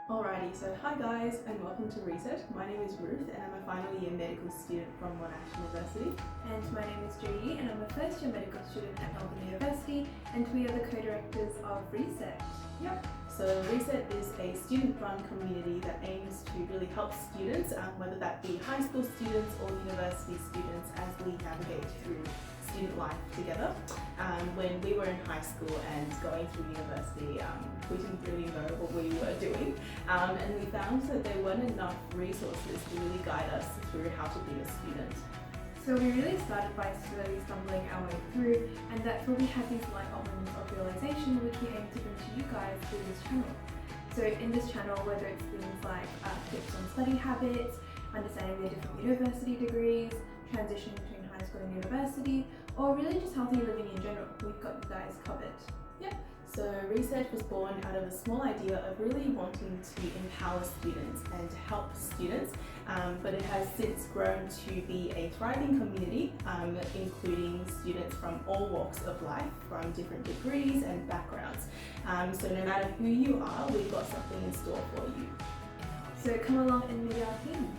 Alrighty, so hi guys and welcome to Reset. My name is Ruth and I'm a final year medical student from Monash University. And my name is Judy and I'm a first year medical student at Melbourne University, and we are the co-directors of Reset. Yep. So Reset is a student-run community that aims to really help students, whether that be high school students or university students, as we navigate through student life together. When we were in high school and going through university, we didn't really know what we were doing, and we found that there weren't enough resources to really guide us through how to be a student. So we really started by slowly stumbling our way through, and that's where we had these light moments of realization which we aim to bring to you guys through this channel. So in this channel, whether it's things like tips on study habits, understanding the different university degrees, transitioning between high school and university, or really just healthy living in general, we've got you guys covered. Yep. So Research was born out of a small idea of really wanting to empower students and to help students, but it has since grown to be a thriving community, including students from all walks of life, from different degrees and backgrounds. So no matter who you are, we've got something in store for you. So come along and meet our team.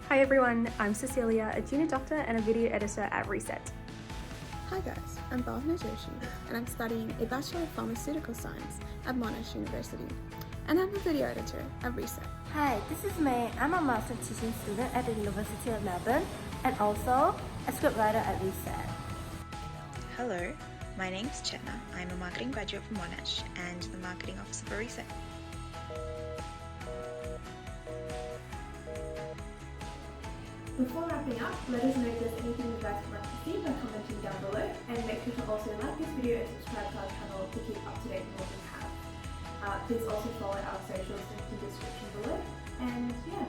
Hi everyone, I'm Cecilia, a junior doctor and a video editor at Reset. Hi guys, I'm Bhavna Joshi and I'm studying a Bachelor of Pharmaceutical Science at Monash University, and I'm a video editor at Reset. Hi, this is May. I'm a master teaching student at the University of Melbourne and also a scriptwriter at Reset. Hello, my name's Chetna. I'm a marketing graduate from Monash and the marketing officer for Reset. Before wrapping up, let us know if there's anything you guys would like to see by commenting down below, and make sure to also like this video and subscribe to our channel to keep up to date with what we have. Please also follow our socials in the description below, and yeah.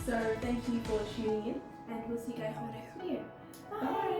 So thank you for tuning in. And we'll see you guys in the next video. Bye.